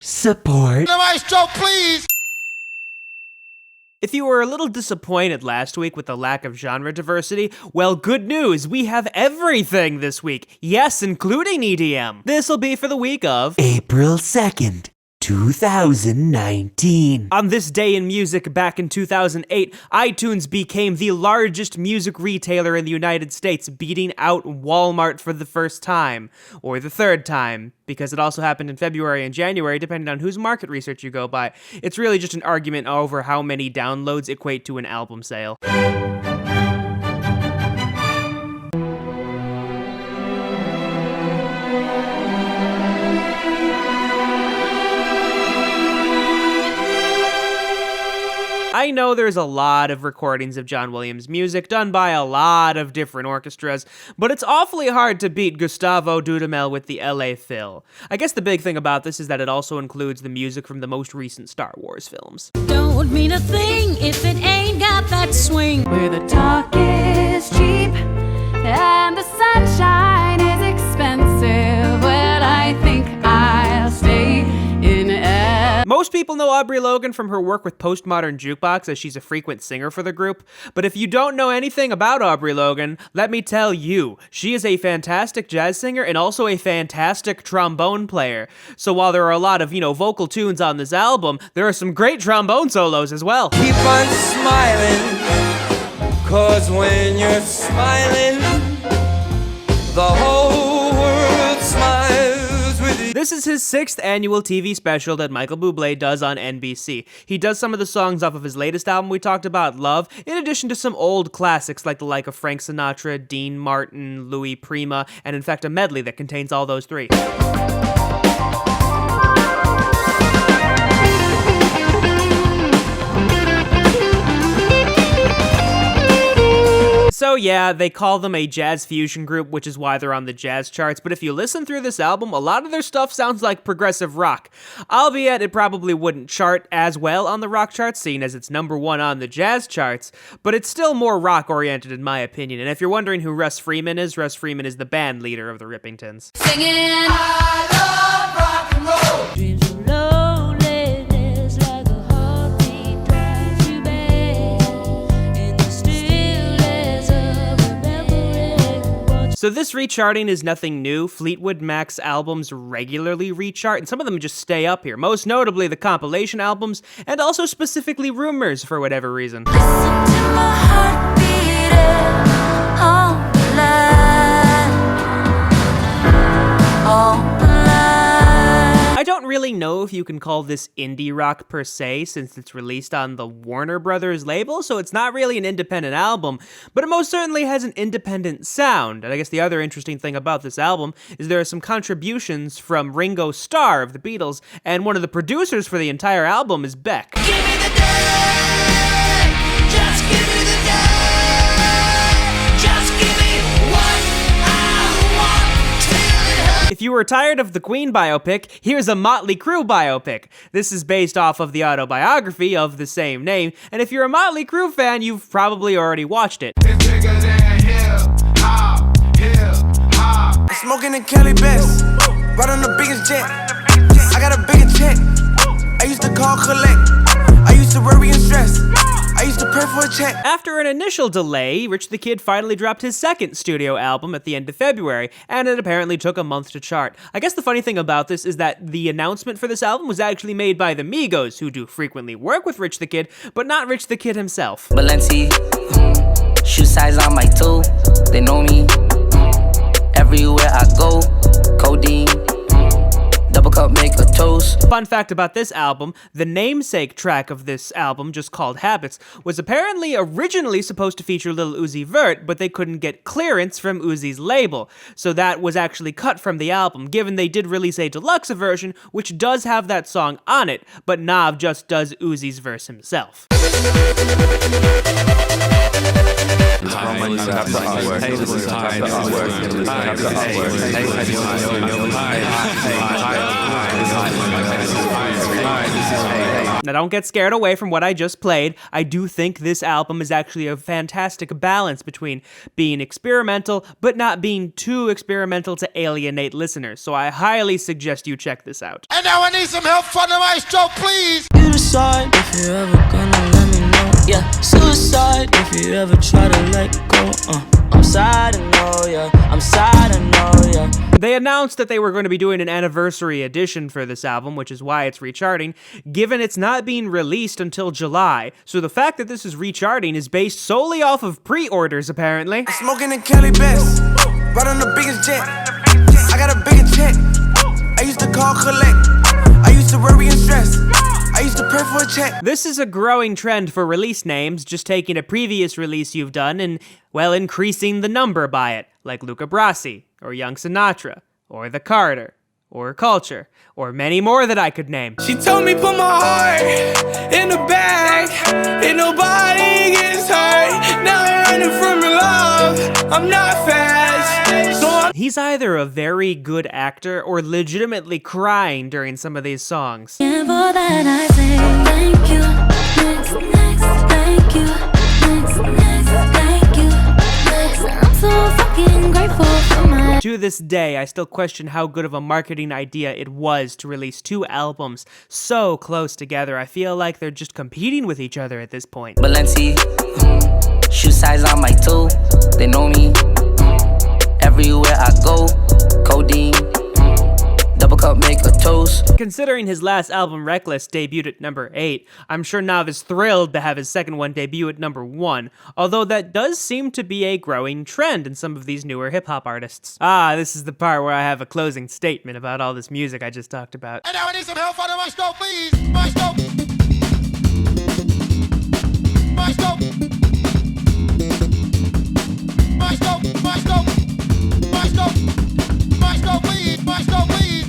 Support. The maestro, please! If you were a little disappointed last week with the lack of genre diversity, well, good news, we have everything this week. Yes, including EDM. This'll be for the week of April 2nd, 2019. On this day in music back in 2008, iTunes became the largest music retailer in the United States, beating out Walmart for the first time. Or the third time, because it also happened in February and January, depending on whose market research you go by. It's really just an argument over how many downloads equate to an album sale. I know there's a lot of recordings of John Williams' music done by a lot of different orchestras, but it's awfully hard to beat Gustavo Dudamel with the LA Phil. I guess the big thing about this is that it also includes the music from the most recent Star Wars films. Don't mean a thing if it ain't got that swing. Where the talk is cheap and the sunshine is expensive, well, I think I'll stay in LA. Most people know Aubrey Logan from her work with Postmodern Jukebox, as she's a frequent singer for the group, but if you don't know anything about Aubrey Logan, let me tell you, she is a fantastic jazz singer and also a fantastic trombone player. So while there are a lot of, vocal tunes on this album, there are some great trombone solos as well. Keep on smiling, 'cause when you're smiling, the whole world smiles with you. This is his 6th annual TV special that Michael Bublé does on NBC. He does some of the songs off of his latest album we talked about, Love, in addition to some old classics like of Frank Sinatra, Dean Martin, Louis Prima, and in fact a medley that contains all those three. So yeah, they call them a jazz fusion group, which is why they're on the jazz charts, but if you listen through this album, a lot of their stuff sounds like progressive rock. Albeit, it probably wouldn't chart as well on the rock charts, seeing as it's #1 on the jazz charts, but it's still more rock-oriented in my opinion, and if you're wondering who Russ Freeman is the band leader of the Rippingtons. Singing, I love rock and roll. Dreams of loneliness like a heartbeat drives you back in the stillness of remembering. So this recharting is nothing new. Fleetwood Mac's albums regularly rechart, and some of them just stay up here, most notably the compilation albums, and also specifically Rumors for whatever reason. Listen to my heart beating on the line, on the line. I don't really know if you can call this indie rock per se, since it's released on the Warner Brothers label, so it's not really an independent album, but it most certainly has an independent sound. And I guess the other interesting thing about this album is there are some contributions from Ringo Starr of the Beatles, and one of the producers for the entire album is Beck. Give me the day, just give me the day, just give me what I want till it hurts. If you were tired of the Queen biopic, here's a Mötley Crüe biopic. This is based off of the autobiography of the same name, and if you're a Mötley Crüe fan, you've probably already watched it. Smoking in Kelly Best, right on the biggest jet. I got a bigger check. I used to call collect. I used to worry and stress. I used to pray for a check. After an initial delay, Rich the Kid finally dropped his 2nd studio album at the end of February, and it apparently took a month to chart. I guess the funny thing about this is that the announcement for this album was actually made by the Migos, who do frequently work with Rich the Kid, but not Rich the Kid himself. Balenci, shoe size on my toe, they know me. Everywhere I go, codeine, double cup make a toast. Fun fact about this album, the namesake track of this album, just called Habits, was apparently originally supposed to feature Lil Uzi Vert, but they couldn't get clearance from Uzi's label, so that was actually cut from the album, given they did release a deluxe version, which does have that song on it, but Nav just does Uzi's verse himself. Now don't get scared away from what I just played. I do think this album is actually a fantastic balance between being experimental, but not being too experimental to alienate listeners, so I highly suggest you check this out. And now I need some help from the maestro, please. You decide if you're ever gonna let me know. Yeah, suicide if you ever try to let go. I'm sad, I know, yeah. I'm sad, I know, yeah. They announced that they were going to be doing an anniversary edition for this album, which is why it's recharting, given it's not being released until July. So the fact that this is recharting is based solely off of pre-orders, apparently. Smoking in Cali Best, right on the biggest jet. I got a bigger check. I used to call collect. I used to worry and stress. I used to pray for a check. This is a growing trend for release names, just taking a previous release you've done and, well, increasing the number by it, like Luca Brasi, or Young Sinatra, or The Carter, or Culture, or many more that I could name. She told me put my heart in the bag, and nobody gets hurt. Now I'm running from your love. I'm not fast, so I'm He's either a very good actor or legitimately crying during some of these songs. And for that I say thank you. Next, thank you. Next, thank you. Next, I'm so fucking grateful for my. To this day, I still question how good of a marketing idea it was to release two albums so close together. I feel like they're just competing with each other at this point. Balenci, shoe size on my toe. They know me. Everywhere I go, codeine. Double cup, make a toast. Considering his last album, Reckless, debuted at number 8, I'm sure Nav is thrilled to have his second one debut at number 1, although that does seem to be a growing trend in some of these newer hip-hop artists. This is the part where I have a closing statement about all this music I just talked about. And now I need some help from the maestro, please. Maestro. Maestro. Maestro. Maestro. Maestro. Maestro, please. Maestro, please.